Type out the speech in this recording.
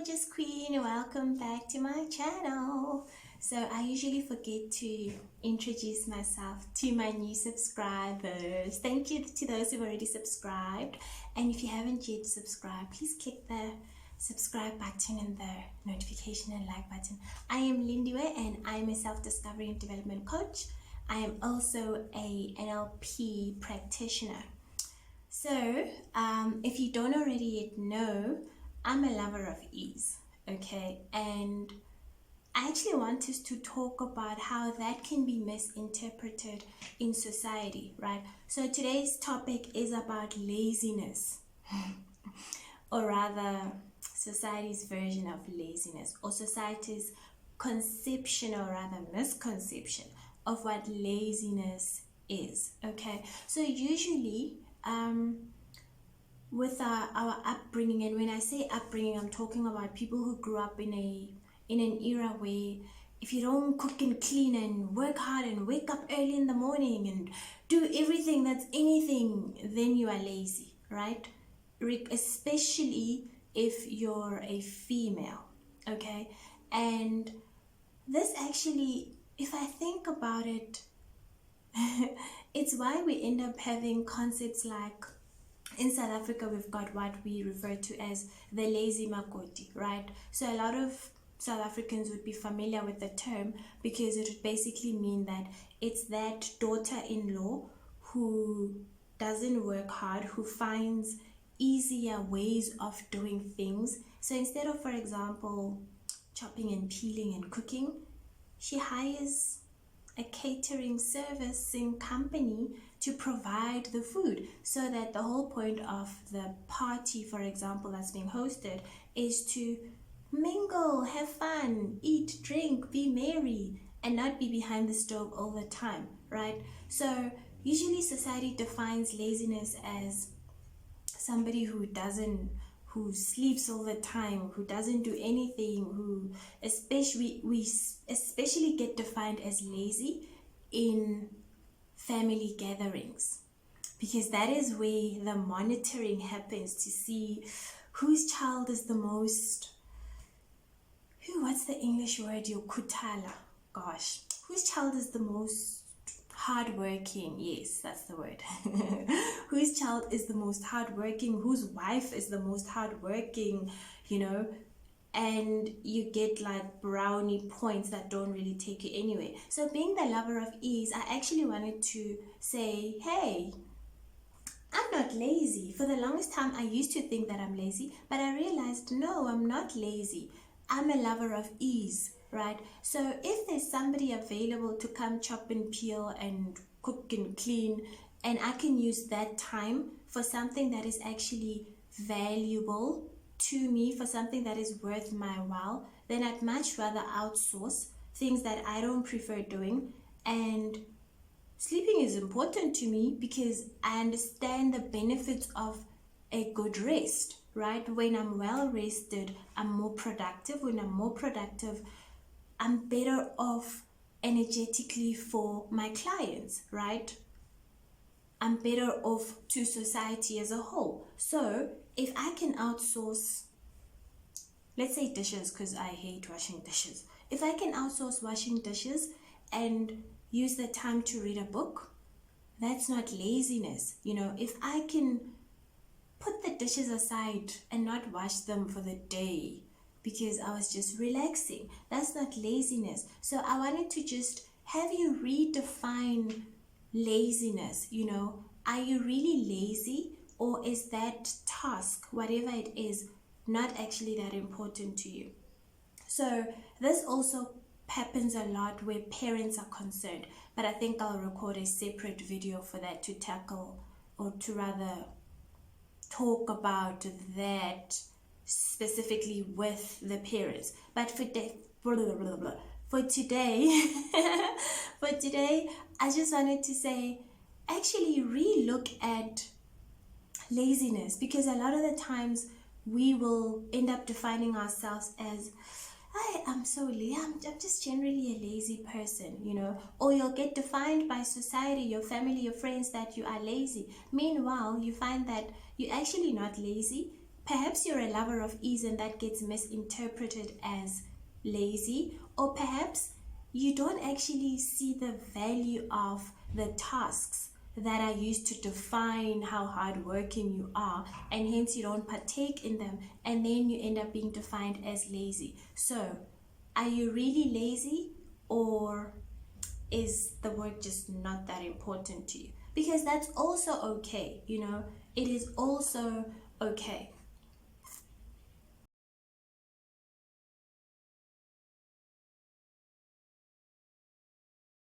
gorgeous queen, welcome back to my channel. So I usually forget to introduce myself to my new subscribers. Thank you to those who've already subscribed, and if you haven't yet subscribed, please click the subscribe button and the notification and like button. I am Lindiwe and I'm a self-discovery and development coach. I am also a NLP practitioner. So if you don't already yet know, I'm a lover of ease, okay? And I actually want us to talk about how that can be misinterpreted in society, right? So today's topic is about laziness, or rather society's version of laziness, or society's conception, or rather misconception of what laziness is, okay? So usually with our upbringing, and when I say upbringing, I'm talking about people who grew up in an era where if you don't cook and clean and work hard and wake up early in the morning and do everything that's anything, then you are lazy, right? Especially if you're a female, okay? And this actually, if I think about it, it's why we end up having concepts like, in South Africa, we've got what we refer to as the lazy makoti, right? So a lot of South Africans would be familiar with the term because it would basically mean that it's that daughter-in-law who doesn't work hard, who finds easier ways of doing things. So instead of, for example, chopping and peeling and cooking, she hires a catering servicing company to provide the food, so that the whole point of the party, for example, that's being hosted is to mingle, have fun, eat, drink, be merry, and not be behind the stove all the time, right? So usually society defines laziness as somebody who sleeps all the time, who doesn't do anything, who we especially get defined as lazy in family gatherings, because that is where the monitoring happens to see whose child is the most, what's the English word, yokutala, gosh, whose child is the most hardworking. Yes, that's the word. Whose child is the most hardworking, whose wife is the most hardworking, and you get like brownie points that don't really take you anywhere. So being the lover of ease, I actually wanted to say, hey, I'm not lazy. For the longest time, I used to think that I'm lazy, but I realized, no, I'm not lazy. I'm a lover of ease, right? So if there's somebody available to come chop and peel and cook and clean, and I can use that time for something that is actually valuable to me, for something that is worth my while, then I'd much rather outsource things that I don't prefer doing. And sleeping is important to me because I understand the benefits of a good rest, right? When I'm well rested, I'm more productive. When I'm more productive, I'm better off energetically for my clients, right? I'm better off to society as a whole. So if I can outsource, let's say dishes, because I hate washing dishes. If I can outsource washing dishes and use the time to read a book, that's not laziness. If I can put the dishes aside and not wash them for the day because I was just relaxing, that's not laziness. So I wanted to just have you redefine laziness. Are you really lazy, or is that task, whatever it is, not actually that important to you? So this also happens a lot where parents are concerned, but I think I'll record a separate video for that to tackle, or to rather talk about that specifically with the parents. But for today, I just wanted to say, actually re-look at laziness, because a lot of the times we will end up defining ourselves as, I'm so lazy, I'm just generally a lazy person, or you'll get defined by society, your family, your friends, that you are lazy. Meanwhile, you find that you're actually not lazy, Perhaps you're a lover of ease and that gets misinterpreted as lazy, or perhaps you don't actually see the value of the tasks that are used to define how hardworking you are, and hence you don't partake in them, and then you end up being defined as lazy. So, are you really lazy, or is the work just not that important to you? Because that's also okay, you know, it is also okay.